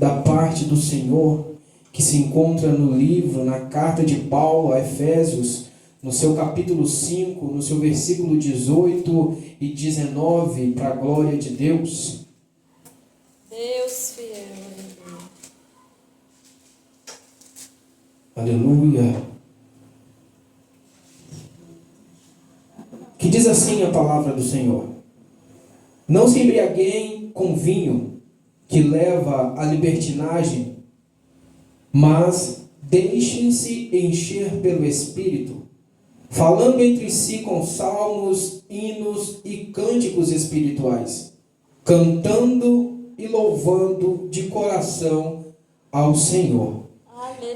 da parte do Senhor, que se encontra no livro, na carta de Paulo a Efésios, no seu capítulo 5, no seu versículo 18 e 19, para a glória de Deus. Deus fiel, aleluia. Aleluia. Que diz assim a palavra do Senhor: não se embriaguem com vinho, que leva à libertinagem, mas deixem-se encher pelo Espírito, falando entre si com salmos, hinos e cânticos espirituais, cantando e louvando de coração ao Senhor.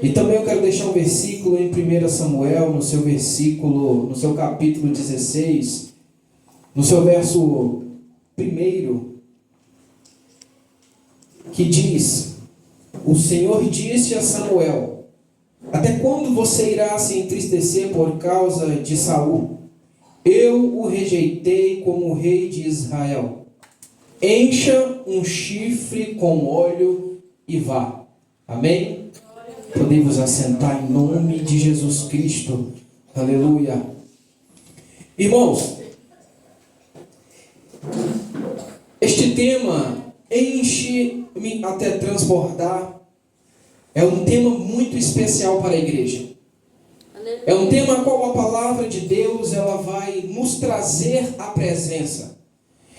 E também eu quero deixar um versículo em 1 Samuel, no seu capítulo 16, no seu verso 1, que diz: o Senhor disse a Samuel: até quando você irá se entristecer por causa de Saul? Eu o rejeitei como rei de Israel. Encha um chifre com óleo e vá. Amém? Podemos assentar em nome de Jesus Cristo. Aleluia. Irmãos, este tema, enche-me até transbordar, é um tema muito especial para a igreja. É um tema a qual a palavra de Deus ela vai nos trazer a presença.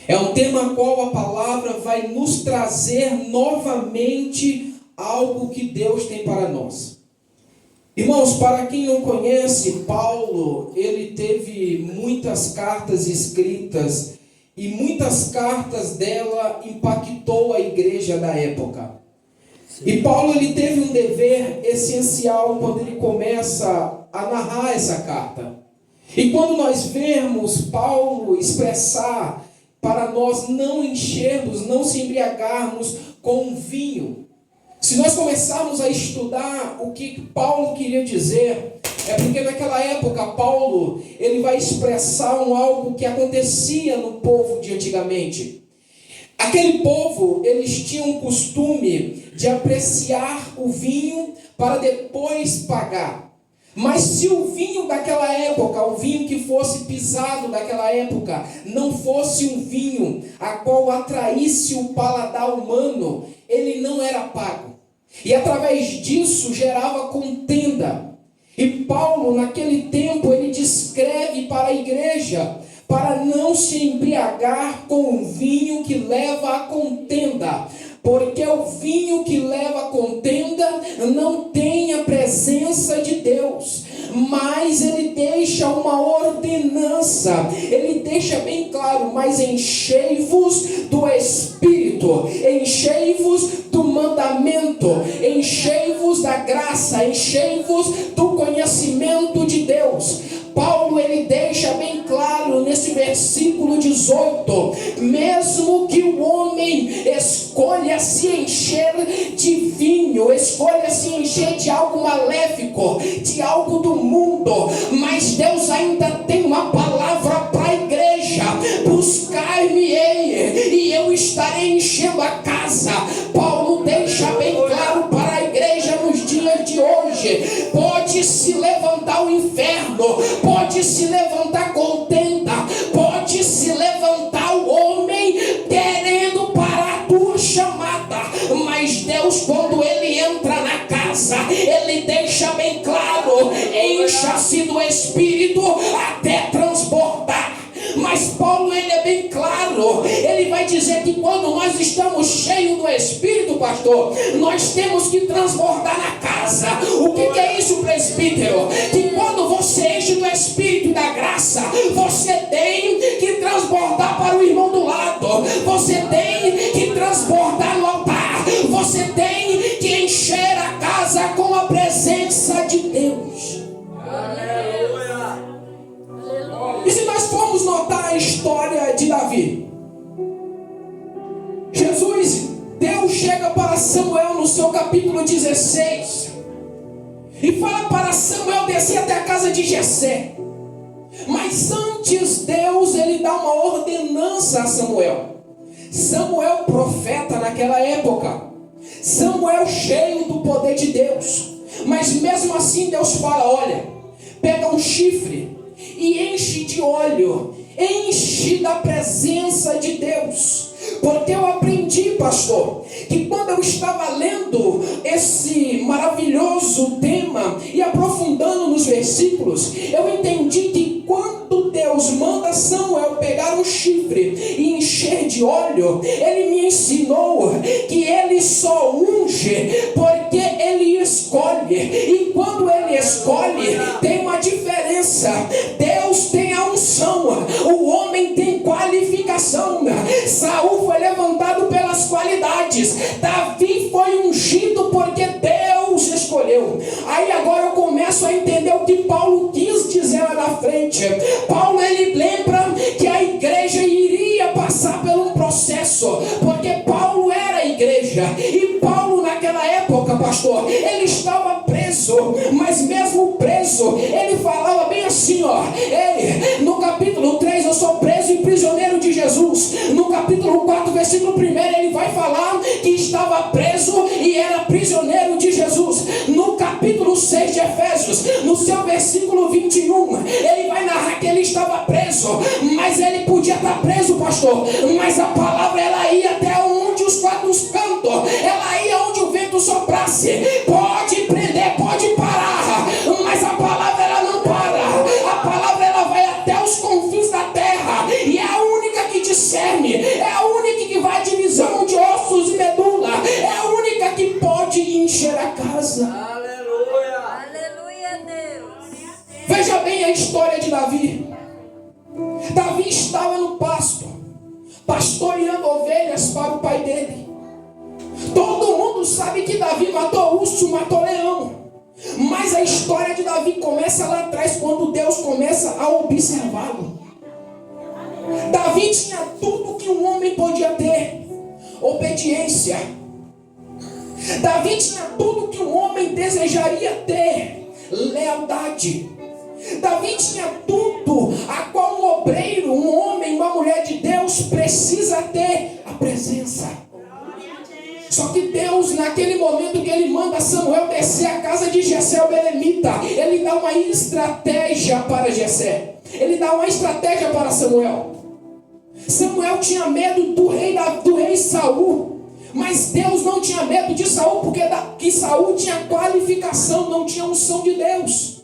É um tema a qual a palavra vai nos trazer novamente algo que Deus tem para nós. Irmãos, para quem não conhece, Paulo, ele teve muitas cartas escritas e muitas cartas dela impactou a igreja da época. E Paulo ele teve um dever essencial quando ele começa a narrar essa carta. E quando nós vemos Paulo expressar para nós não enchermos, não se embriagarmos com vinho, se nós começarmos a estudar o que Paulo queria dizer, é porque naquela época Paulo ele vai expressar algo que acontecia no povo de antigamente. Aquele povo, eles tinham o costume de apreciar o vinho para depois pagar. Mas se o vinho daquela época, o vinho que fosse pisado daquela época, não fosse um vinho a qual atraísse o paladar humano, ele não era pago. E através disso gerava contenda. E Paulo, naquele tempo, ele descreve para a igreja para não se embriagar com o vinho que leva à contenda, porque o vinho que leva à contenda não tem a presença de Deus, mas ele deixa uma ordenança, ele deixa bem claro: mas enchei-vos do Espírito, enchei-vos do mandamento, enchei-vos da graça, enchei-vos do conhecimento de Deus. Paulo ele deixa bem claro nesse versículo 18: mesmo que o homem escolha se encher de vinho, escolha se encher de algo maléfico, de algo do mundo, mas Deus ainda tem uma palavra para a igreja: buscar-me-ei e eu estarei enchendo a casa. Paulo deixa bem claro para a igreja nos dias de hoje: pode se levantar o inferno, pode se levantar contenda, pode se levantar o homem querendo parar a tua chamada, mas Deus, quando ele entra na casa, ele deixa bem claro: encha-se do Espírito até transbordar. Mas Paulo ele é bem claro, ele vai dizer que quando nós estamos cheios do Espírito, pastor, nós temos que transbordar na casa. O que é isso, presbítero? Que quando você enche do Espírito e da graça, você tem que transbordar para o irmão do lado, você tem que transbordar no altar, você tem que encher a casa com a presença de Deus. E se nós formos notar a história de Davi, Deus chega para Samuel no seu capítulo 16 e fala para Samuel descer até a casa de Jessé. Mas antes Deus ele dá uma ordenança a Samuel. Samuel profeta naquela época. Samuel Samuel cheio do poder de Deus. Mas mesmo assim Deus fala, olha, pega um chifre e enche de óleo, enche da presença de Deus. Porque eu aprendi, pastor, que quando eu estava lendo esse maravilhoso tema e aprofundando nos versículos, eu entendi que quando Deus manda Samuel pegar um chifre e encher de óleo, ele me ensinou que ele só unge porque ele escolhe. E quando ele escolhe, tem uma diferença. Deus tem a unção, o homem tem qualificação. Saul foi levantado pelas qualidades, Davi foi ungido porque Deus escolheu. Aí agora eu começo a entender o que Paulo quis dizer lá na frente. Paulo, ele lembra que a igreja iria passar por um processo, porque Paulo era a igreja, e Paulo naquela época, pastor, ele estava preso, mas mesmo preso, ele falava bem assim, ó, ei, no capítulo 3 eu sou preso e prisioneiro de Jesus. No capítulo 4, versículo 1, ele vai falar que estava preso e era prisioneiro de Jesus. No capítulo 6 de Efésios, no seu versículo 21, ele vai narrar que ele estava preso, mas ele podia estar preso, pastor, mas a palavra ela ia até onde os quatro cantos, ela ia onde o vento soprasse. Pode prender, pode parar, mas a palavra ela não para. A palavra ela vai até os confins da terra, e é a única que discerne, é a única que vai à divisão de ossos e medula, é a única que pode encher a casa. Aleluia, aleluia, Deus. Veja bem a história de Davi. Davi estava no pasto, pastoreando ovelhas para o pai dele. Todo mundo sabe que Davi matou urso, matou leão. Mas a história de Davi começa lá atrás, quando Deus começa a observá-lo. Davi tinha tudo que um homem podia ter: obediência. Davi tinha tudo que um homem desejaria ter: lealdade. Davi tinha tudo a qual um obreiro, um homem, uma mulher de Deus precisa ter: a presença. Só que Deus, naquele momento que ele manda Samuel descer a casa de Jessé o belemita, ele dá uma estratégia para Jessé. Ele dá uma estratégia para Samuel. Samuel tinha medo do rei Saul, mas Deus não tinha medo de Saul, porque que Saul tinha qualificação, não tinha unção de Deus.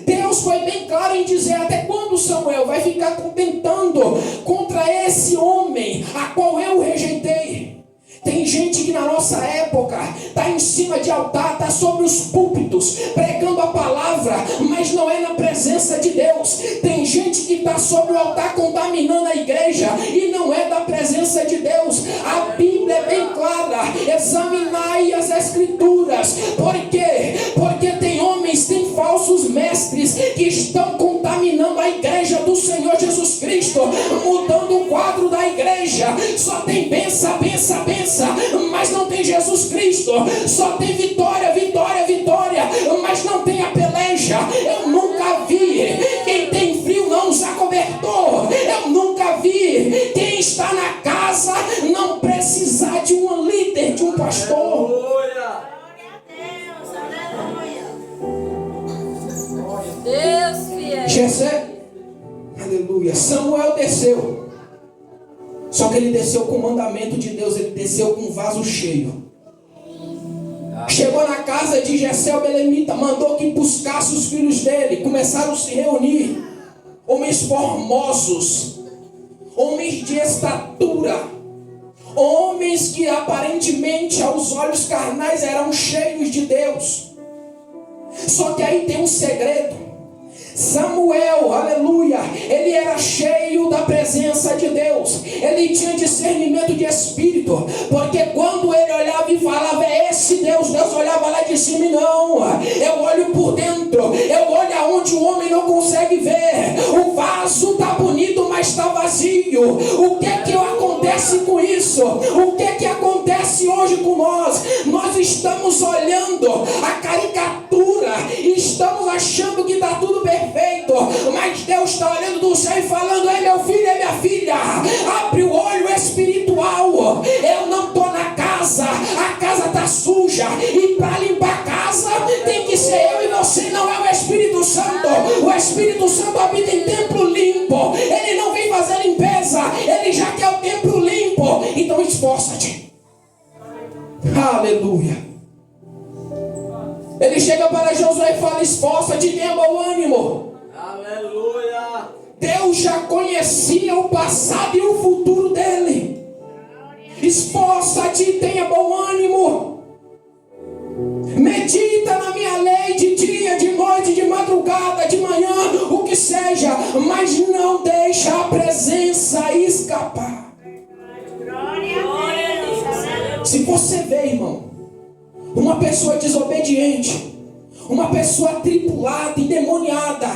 Deus foi bem claro em dizer: até quando Samuel vai ficar contentando contra esse homem a qual eu rejeitei? Tem gente que na nossa época está em cima de altar, está sobre os púlpitos, pregando a palavra, mas não é na presença de Deus. Tem gente que está sobre o altar contaminando a igreja e não é da presença de Deus. A Bíblia é bem clara: examinai as escrituras. Por quê? Porque tem homens, tem falsos mestres que estão contaminando a igreja do Senhor Jesus Cristo, mudando o quadro da igreja. Só tem benção, benção, benção, mas não tem Jesus Cristo. Só tem vitória, vitória, vitória, mas não tem a peleja. Eu nunca vi quem tem frio não usar cobertor. Eu nunca vi quem está na casa não precisar de um líder, de um pastor. Deus fiel. Jessé, aleluia. Samuel desceu. Só que ele desceu com o mandamento de Deus, ele desceu com um vaso cheio. Chegou na casa de Jessé o belemita, mandou que buscasse os filhos dele. Começaram a se reunir. Homens formosos, homens de estatura, homens que aparentemente aos olhos carnais eram cheios de Deus. Só que aí tem um segredo. Samuel, aleluia, ele era cheio da presença de Deus. Ele tinha discernimento de espírito, porque quando ele olhava e falava: é esse Deus, Deus olhava lá de cima e não. Eu olho por dentro, eu olho aonde o homem não consegue ver. O vaso está bonito, mas está vazio. O que acontece com isso? O que acontece hoje com nós? Nós estamos olhando a caricatura e estamos achando que está tudo perfeito, mas Deus está olhando do céu e falando: ei, meu filho, é minha filha, abre o olho espiritual. Eu não estou na casa, a casa está suja, Espírito Santo habita em templo limpo. Ele não vem fazer limpeza, ele já quer o templo limpo. Então esforça-te. Aleluia. Ele chega para Josué e fala: esforça-te, tenha bom ânimo. Aleluia. Deus já conhecia o passado e o futuro dele. Esforça-te e tenha bom ânimo. Medita na minha lei de dia, de noite, de madrugada, de manhã, o que seja, mas não deixa a presença escapar. Se você vê, irmão, uma pessoa desobediente, uma pessoa atribulada, endemoniada,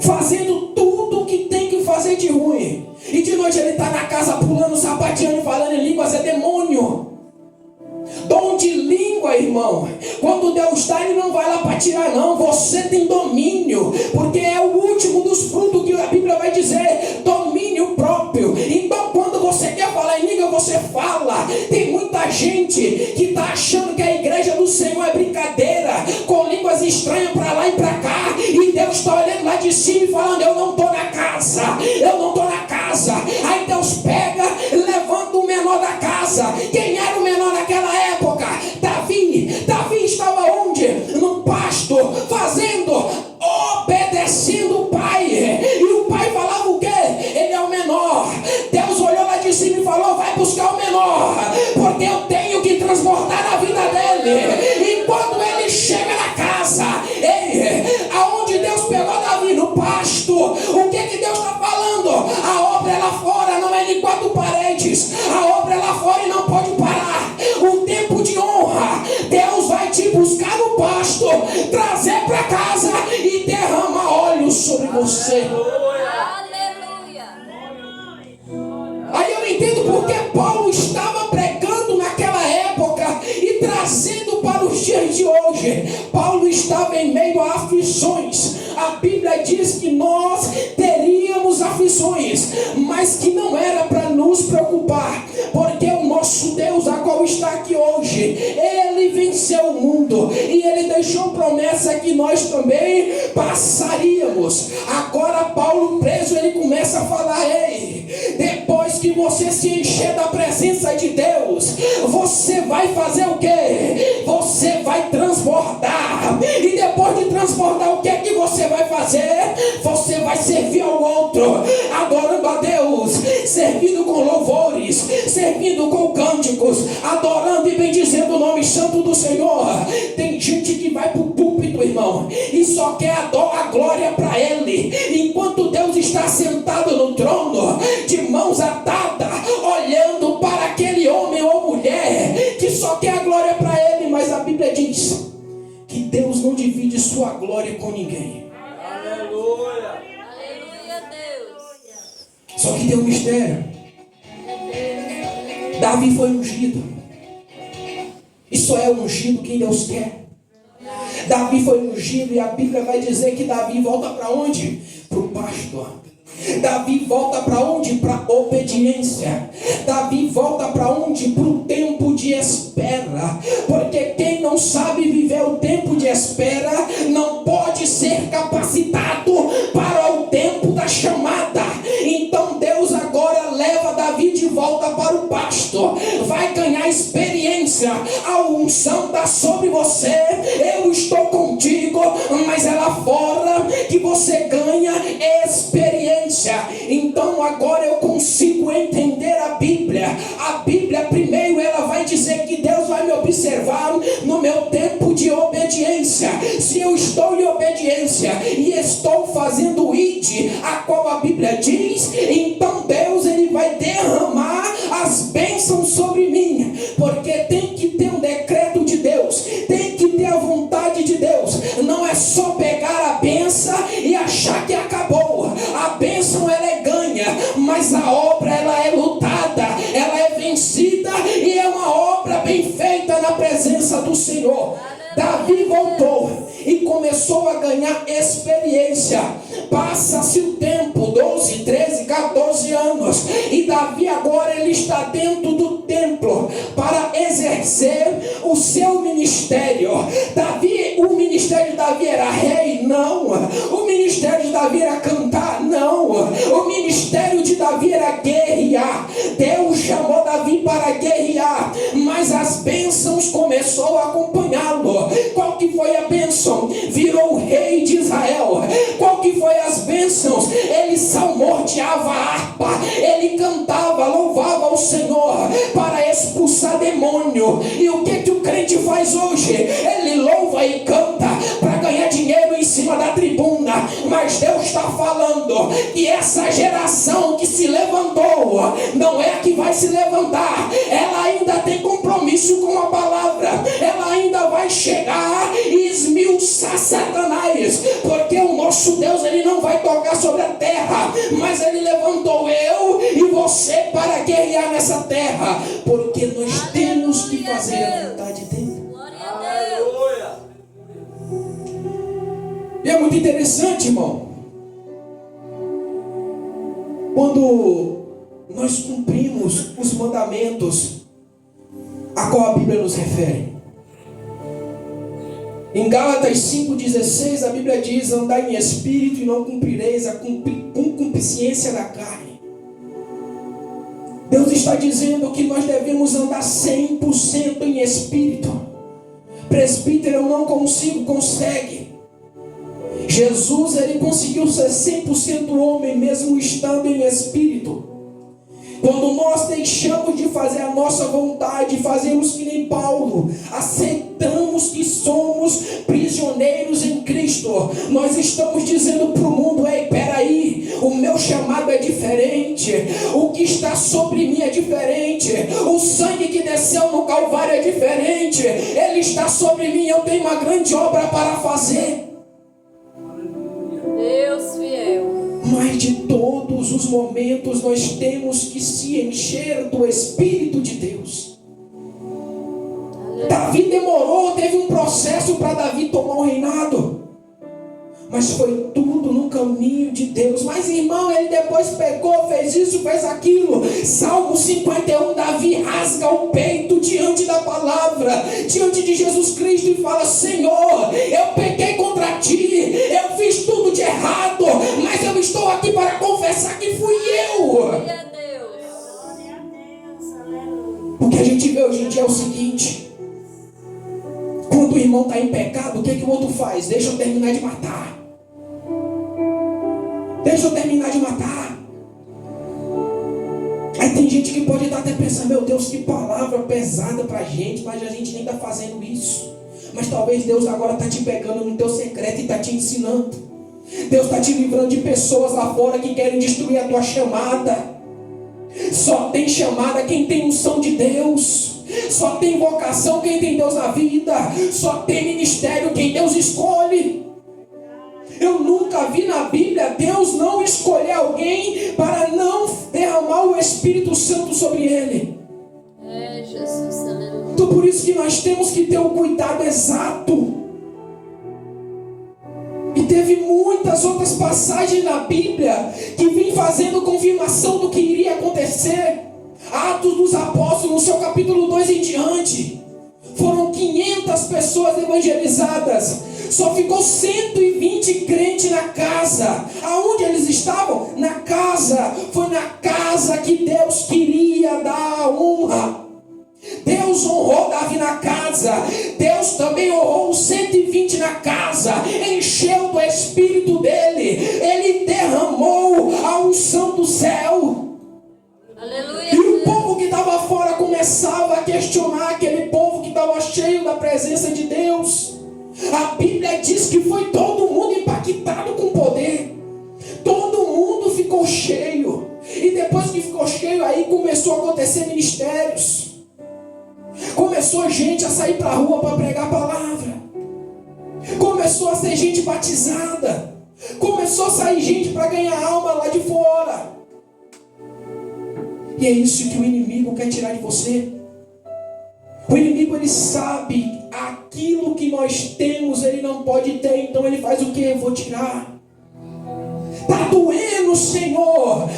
fazendo tudo o que tem que fazer de ruim, e de noite ele está na casa pulando, sapateando e falando em línguas, é demônio. Dom de língua, irmão, quando Deus dá, ele não vai lá para tirar, não. Você tem domínio, porque é o último dos frutos que a Bíblia vai dizer, domínio próprio. Então quando você quer falar em língua, você fala. Tem muita gente que está achando que a igreja do Senhor é brincadeira, com línguas estranhas para lá e para cá, e Deus está olhando lá de cima e falando: eu não estou na casa, eu não estou na casa. Aí Deus pega, levanta o menor da casa. Quem era o menor naquela época? Davi estava onde? No pasto, fazendo, obedecendo o pai. E o pai falava o quê? Ele é o menor. Deus olhou lá de cima e falou: vai buscar o menor, porque eu tenho que transbordar na vida dele. E quando ele chega na casa, aonde Deus pegou Davi? No pasto. O que Deus está falando? A obra é lá fora, não é de quatro paredes. A obra é lá fora e não pode parar. O tempo de honra, Deus vai te buscar no pasto, trazer para casa e derramar óleo sobre você. Aleluia. Aí eu entendo porque Paulo estava pregando naquela época e trazendo para os dias de hoje. Paulo estava em meio a aflições. A Bíblia diz que nós teríamos aflições, mas que não era para nos preocupar, porque o nosso Deus, a qual está aqui hoje, ele venceu o mundo e ele deixou promessa que nós também passaríamos. Agora Paulo preso, ele começa a falar: ei, depois que você se encher da presença de Deus, você vai fazer o quê? Você vai transbordar. E depois de transbordar, o que é que você vai fazer? Você vai servir ao outro, adorando a Deus, servindo com louvores, servindo com cânticos, adorando e bendizendo o nome santo do Senhor. Tem gente que vai para o púlpito, irmão, e só quer a glória para ele, enquanto Deus está sentado no trono, de mãos atadas, olhando para aquele homem ou mulher que só quer a glória para ele. Mas a Bíblia diz que Deus não divide sua glória com ninguém. Aleluia. Aleluia, Deus. Só que tem um mistério. Davi foi ungido, e só é ungido quem Deus quer. Davi foi ungido, e a Bíblia vai dizer que Davi volta para onde? Para o pasto. Davi volta para onde? Para obediência. Davi volta para onde? Para o tempo de espera. Porque quem não sabe viver o tempo de espera não pode ser capacitado para o tempo da chamada. Então Deus agora leva Davi de volta para o pasto. Vai ganhar experiência. A unção está sobre você. Eu estou contigo, mas é lá fora que você ganha experiência. Então agora eu consigo entender a Bíblia. A Bíblia primeiro ela vai dizer que Deus vai me observar no meu tempo de obediência. Se eu estou em obediência e estou fazendo o id, a qual a Bíblia diz, então Deus ele vai derramar as bênçãos sobre mim, porque tem que ter um decreto de Deus, tem que ter a vontade de Deus. Não é só pegar a bênção e achar que acabou. A bênção ela é ganha, mas a obra ela é lutada, ela é vencida, e é uma obra bem feita na presença do Senhor. Davi voltou e começou a ganhar experiência. Passa-se o tempo, 12, 13, 14 anos, e Davi agora ele está dentro do templo para exercer o seu ministério. O ministério de Davi era rei? Não. O ministério de Davi era cantar? Não. O ministério de Davi era guerrear. Deus chamou Davi para guerrear, mas as bênçãos começou a acompanhá-lo. Qual que foi a bênção? Virou o rei de Israel. Qual que foi as bênçãos? Ele salmodiava a harpa, ele cantava, louvava o Senhor para expulsar demônio. E o que o crente faz hoje? Ele louva e canta para ganhar dinheiro em cima da tribuna, mas Deus está falando que essa geração que se levantou não é a que vai se levantar. Ela ainda tem compromisso com a palavra, ela ainda vai chegar e esmiuçar Satanás, porque o nosso Deus, ele não vai tocar sobre a terra, mas ele levantou eu e você para guerrear nessa terra, porque nós temos que fazer a vontade dele. Aleluia. E é muito interessante, irmão, quando nós cumprimos os mandamentos a qual a Bíblia nos refere. Em Gálatas 5,16 a Bíblia diz: andai em espírito e não cumprireis a concupiscência da carne. Deus está dizendo que nós devemos andar 100% em espírito. Presbítero, eu não consegue. Jesus, ele conseguiu ser 100% homem, mesmo estando em espírito. Quando nós deixamos de fazer a nossa vontade, fazemos que nem Paulo, aceitamos que somos prisioneiros em Cristo, nós estamos dizendo para o mundo: ei, peraí, o meu chamado é diferente, o que está sobre mim é diferente, o sangue que desceu no Calvário é diferente, ele está sobre mim, eu tenho uma grande obra para fazer. Deus fiel. Mas de todos os momentos nós temos que se encher do Espírito de Deus. Davi demorou, teve um processo para Davi tomar o reinado, mas foi tudo no caminho de Deus. Mas irmão, ele depois pegou, fez isso, fez aquilo. Salmo 51, Davi rasga o peito diante da palavra, diante de Jesus Cristo, e fala: Senhor, eu pequei contra ti, eu fiz tudo de errado, mas eu estou aqui para confessar que fui eu. Glória a Deus. O que a gente vê hoje em dia é o seguinte: quando o irmão está em pecado, o que o outro faz? Deixa eu terminar de matar. Deixa eu terminar de matar. Aí tem gente que pode estar até pensando: meu Deus, que palavra pesada pra gente, mas a gente nem está fazendo isso. Mas talvez Deus agora está te pegando no teu secreto e está te ensinando. Deus está te livrando de pessoas lá fora que querem destruir a tua chamada. Só tem chamada quem tem unção de Deus. Só tem vocação quem tem Deus na vida. Só tem ministério quem Deus escolhe. Eu nunca vi na Bíblia Deus não escolher alguém para não derramar o Espírito Santo sobre ele. É, Jesus, aleluia. Então por isso que nós temos que ter um cuidado exato. E teve muitas outras passagens na Bíblia que vêm fazendo confirmação do que iria acontecer. Atos dos Apóstolos, no seu capítulo 2 em diante, foram 500 pessoas evangelizadas. Só ficou 120 crentes na casa. Aonde eles estavam? Na casa. Foi na casa que Deus queria dar a honra. Deus honrou Davi na casa. Deus também honrou os 120 na casa. Encheu do Espírito dele. Ele derramou a unção do céu. Aleluia. E o povo que estava fora começava a questionar aquele povo que estava cheio da presença de Deus. A Bíblia diz que foi todo mundo impactado com o poder. Todo mundo ficou cheio. E depois que ficou cheio, aí começou a acontecer ministérios. Começou gente a sair para a rua para pregar a palavra. Começou a ser gente batizada. Começou a sair gente para ganhar alma lá de fora. E é isso que o inimigo quer tirar de você. O inimigo, ele sabe aquilo que nós temos, ele não pode ter. Então ele faz o que? Eu vou tirar. Está doendo, Senhor.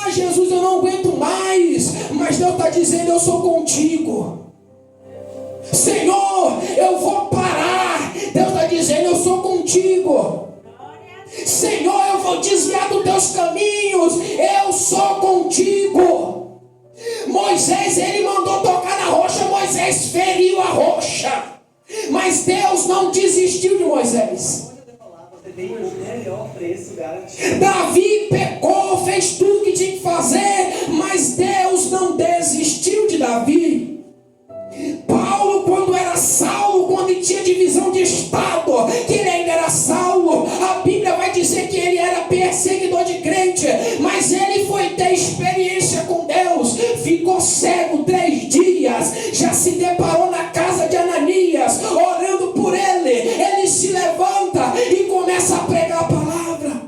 Ah, Jesus, eu não aguento mais. Mas Deus está dizendo: eu sou contigo. Senhor, eu vou parar. Deus está dizendo: eu sou contigo. contigo. Senhor, eu vou desviar dos teus caminhos, eu sou contigo. Moisés, ele mandou tocar na rocha, Moisés feriu a rocha, mas Deus não desistiu de Moisés. Davi pecou, fez tudo que tinha que fazer, mas Deus não desistiu de Davi. Paulo, quando era Saulo, quando ele tinha divisão de estado, que ele ainda era Saulo, a Bíblia vai dizer que ele era perseguidor de crente, mas ele foi ter experiência com Deus, ficou cego 3 dias, já se deparou na casa de Ananias, orando por ele, ele se levanta e começa a pregar a palavra.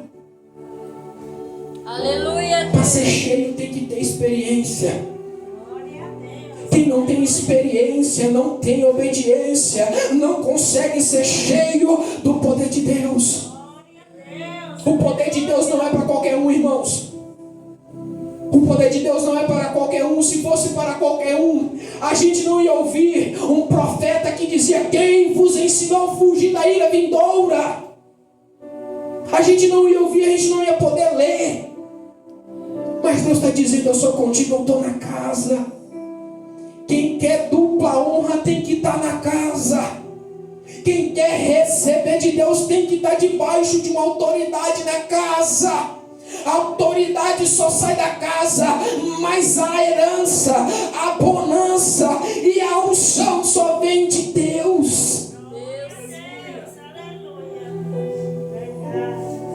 Aleluia. Para ser cheio tem que ter experiência. Quem não tem experiência, não tem obediência, não consegue ser cheio do poder de Deus. O poder de Deus não é para qualquer um, irmãos. O poder de Deus não é para qualquer um. Se fosse para qualquer um, a gente não ia ouvir um profeta que dizia: quem vos ensinou a fugir da ira vindoura? A gente não ia ouvir, a gente não ia poder ler. Mas Deus está dizendo: eu sou contigo, eu estou na casa. Quem quer dupla honra tem que estar na casa. Quem quer receber de Deus tem que estar debaixo de uma autoridade na casa. A autoridade só sai da casa, mas a herança, a bonança e a unção só vem de Deus.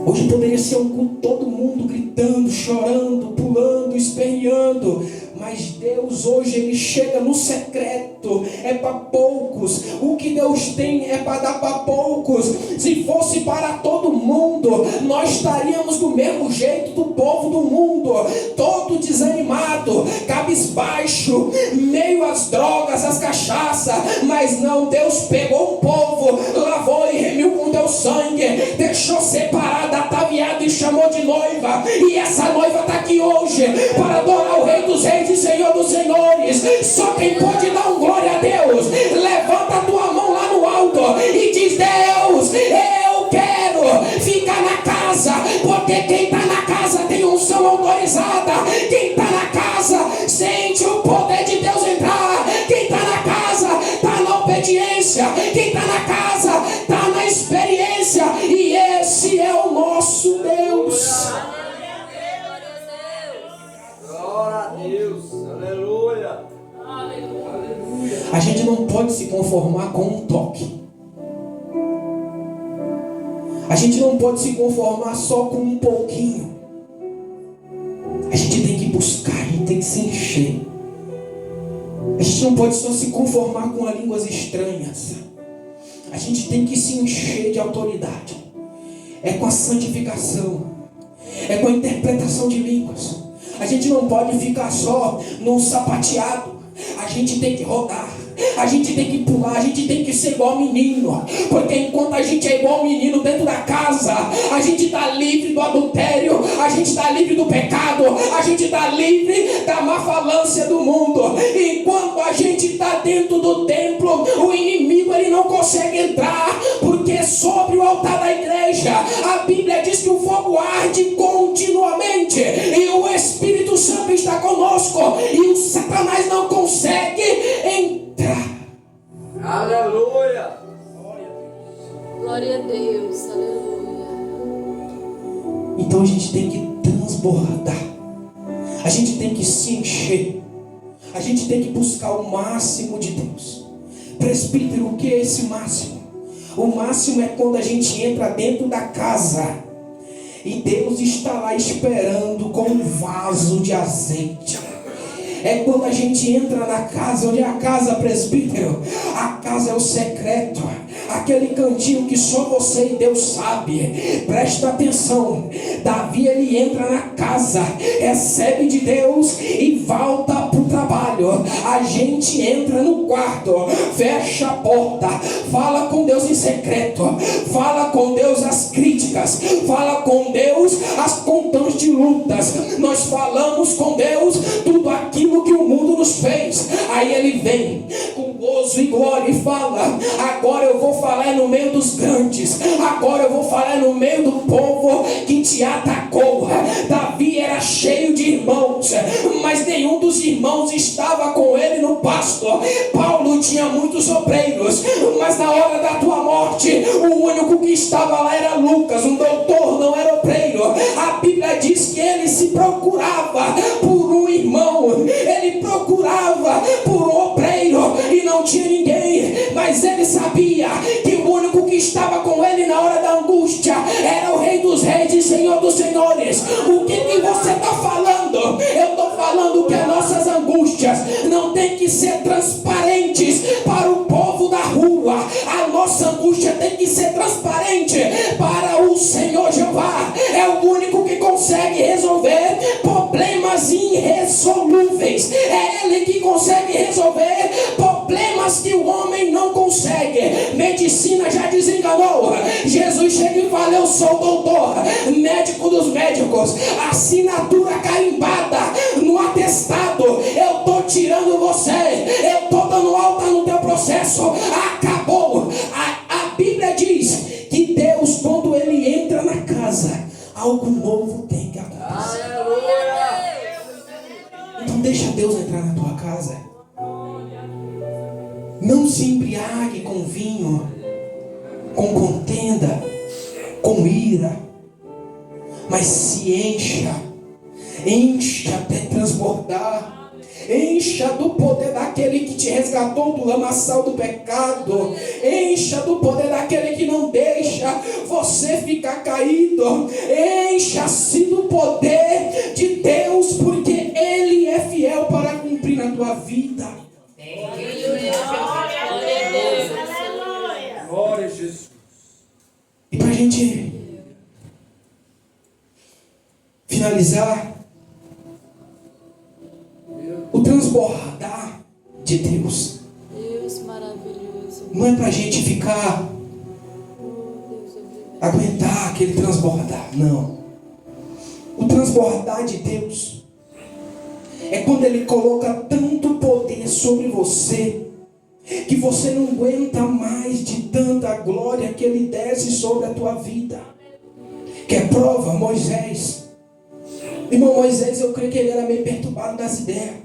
Hoje poderia ser um culto, todo mundo gritando, chorando, pulando, esperneando, mas Deus hoje ele chega no secreto, é para poucos. O que Deus tem é para dar para poucos. Se fosse para todo mundo, nós estaríamos do mesmo jeito do povo do mundo, todo desanimado, cabisbaixo, meio às drogas, às cachaças. Mas não, Deus pegou um povo, lavou e remiu com teu sangue, deixou separado, ataviado e chamou de noiva. E essa noiva está aqui hoje para adorar o Rei dos Reis e Senhor dos Senhores. Só quem pode dar um glória a Deus, levanta a tua mão lá no alto e diz: Deus, eu quero ficar na casa, porque quem está na casa tem unção autorizada. Quem está na casa sente o poder de Deus entrar. Quem está na casa está na obediência. Quem está na casa está na experiência. E esse é o nosso Deus. Glória a Deus. Aleluia. A gente não pode se conformar com um toque. A gente não pode se conformar só com um pouquinho. A gente tem que buscar, a gente tem que se encher. A gente não pode só se conformar com as línguas estranhas. A gente tem que se encher de autoridade. É com a santificação. É com a interpretação de línguas. A gente não pode ficar só no sapateado. A gente tem que rodar. A gente tem que pular, a gente tem que ser igual menino. Porque enquanto a gente é igual menino dentro da casa, a gente está livre do adultério, a gente está livre do pecado, a gente está livre da má falância do mundo. Enquanto a gente está dentro do templo, o inimigo ele não consegue entrar, porque sobre o altar da igreja a Bíblia diz que o fogo arde continuamente e o Espírito Santo está conosco, e o Satanás não consegue entrar. Aleluia. Glória a Deus. Aleluia. Então a gente tem que transbordar. A gente tem que se encher. A gente tem que buscar o máximo de Deus. Presbítero, o que é esse máximo? O máximo é quando a gente entra dentro da casa e Deus está lá esperando com um vaso de azeite. É quando a gente entra na casa. Onde é a casa, presbítero? A casa é o secreto, aquele cantinho que só você e Deus sabe. Presta atenção. Davi ele entra na casa, recebe de Deus e volta para o trabalho. A gente entra no quarto, fecha a porta, fala com Deus em secreto, fala com Deus as críticas, fala com Deus as constantes lutas. Nós falamos com Deus tudo aquilo que o mundo nos fez. Aí ele vem com gozo e glória e fala: agora eu vou falar no meio dos grandes, agora eu vou falar no meio do povo que te atacou. Davi era cheio de irmãos, mas nenhum dos irmãos estava com ele no pasto. Paulo tinha muitos obreiros, mas na hora da tua morte, o único que estava lá era Lucas, um doutor, não era obreiro. A Bíblia diz que ele se procurava por um irmão, ele procurava por um obreiro e não tinha ninguém, mas ele sabia que o único que estava com ele na hora da angústia era o Rei dos Reis e Senhor dos Senhores. O que você está falando? Eu estou falando que as nossas angústias não tem que ser transparentes para o povo da rua. A nossa angústia tem que ser transparente para o Senhor Jeová. É o único que consegue resolver problemas irresolúveis. É Ele que consegue resolver problemas que o homem não consegue. Medicina já desenganou. Jesus chega e fala: eu sou o doutor, médico dos médicos, assinatura carimbada no atestado. Eu estou tirando você, eu estou dando alta no teu processo. Acabou. A Bíblia diz que Deus, quando Ele entra na casa, algo novo tem que acontecer. Então deixa Deus entrar na tua casa. Não se embriague com vinho, com contenda, com ira, mas se encha até transbordar. Encha do poder daquele que te resgatou do lamaçal do pecado. Encha do poder daquele que não deixa você ficar caído. Encha-se do poder de Deus, porque Ele é fiel para cumprir na tua vida. Glória a Jesus. E para a gente finalizar, o transbordar de Deus Maravilhoso. não é para a gente ficar, aguentar aquele transbordar, não. O transbordar de Deus é quando Ele coloca tanto poder sobre você que você não aguenta mais de tanta glória que Ele desce sobre a tua vida. Quer prova? Moisés. Irmão, Moisés, eu creio que ele era meio perturbado das ideias.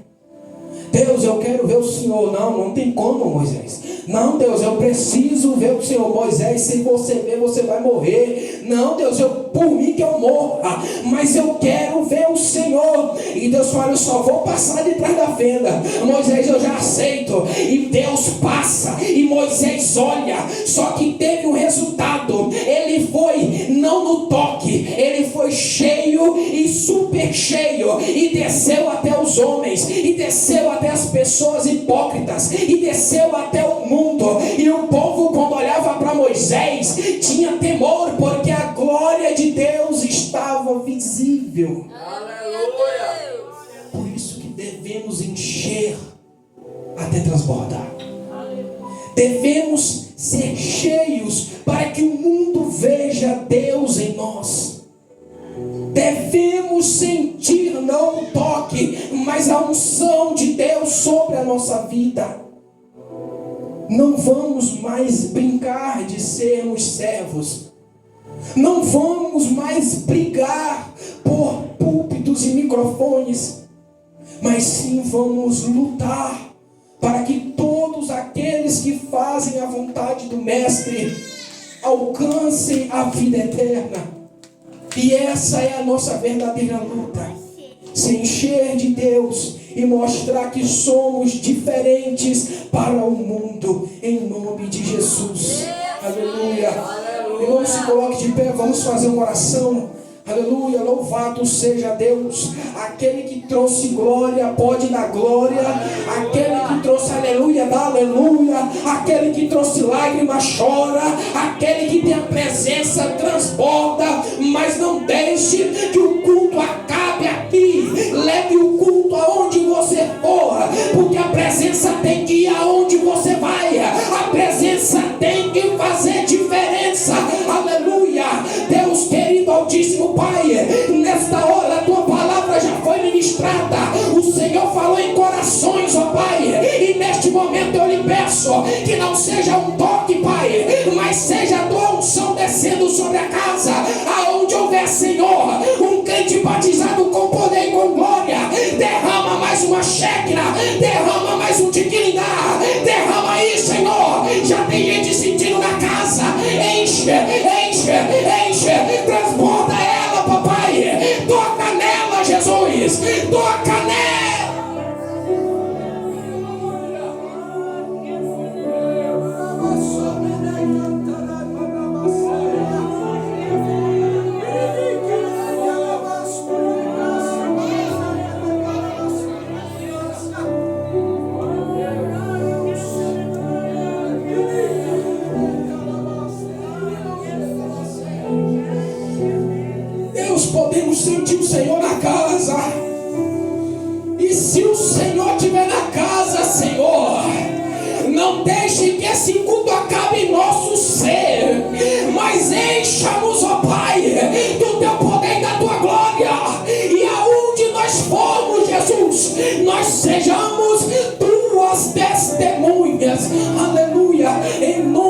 Deus, eu quero ver o Senhor. Não tem como, Moisés. Não, Deus, eu preciso ver o Senhor. Moisés, se você ver, você vai morrer. Não, Deus, por mim que eu morra, mas eu quero ver o Senhor. E Deus fala: eu só vou passar de trás da fenda. Moisés, eu já aceito. E Deus passa, e Moisés olha. Só que teve um resultado. Ele foi, não no toque, ele foi cheio e super cheio, e desceu até os homens, e desceu até as pessoas hipócritas, e desceu até o mundo. E o povo, quando olhava para Moisés, tinha temor, porque a glória de Deus estava visível. Aleluia. Por isso que devemos encher até transbordar. Devemos ser cheios para que o mundo veja Deus em nós. Devemos sentir não o toque, mas a unção de Deus sobre a nossa vida. Não vamos mais brincar de sermos servos. Não vamos mais brigar por púlpitos e microfones, mas sim vamos lutar para que todos aqueles que fazem a vontade do Mestre alcancem a vida eterna. E essa é a nossa verdadeira luta. Se encher de Deus e mostrar que somos diferentes para o mundo, em nome de Jesus. Aleluia. Irmão, se coloque de pé, vamos fazer uma oração. Aleluia, louvado seja Deus. Aquele que trouxe glória pode dar glória. Aquele que trouxe aleluia, dá aleluia. Aquele que trouxe lágrima chora. Aquele que tem a presença transborda. Mas não deixe que o culto acabe aqui. Leve o culto aonde você for, porque a presença tem que ir aonde você vai. A presença tem que fazer diferença. Aleluia. Deus querido, altíssimo Pai, nesta hora a tua palavra já foi ministrada. O Senhor falou em corações, ó Pai, e neste momento eu lhe peço que não seja um toque, Pai, Derrama mais um tiquinho, derrama aí, Senhor. Já tem gente sentindo na casa. Enche, enche, enche. Transborda ela, papai. Toca nela, Jesus. Toca nela. Podemos sentir o Senhor na casa. E se o Senhor estiver na casa, Senhor, não deixe que esse culto acabe em nosso ser, mas encha-nos, ó Pai, do teu poder e da tua glória. E aonde nós formos, Jesus, nós sejamos tuas testemunhas. Aleluia. Em nome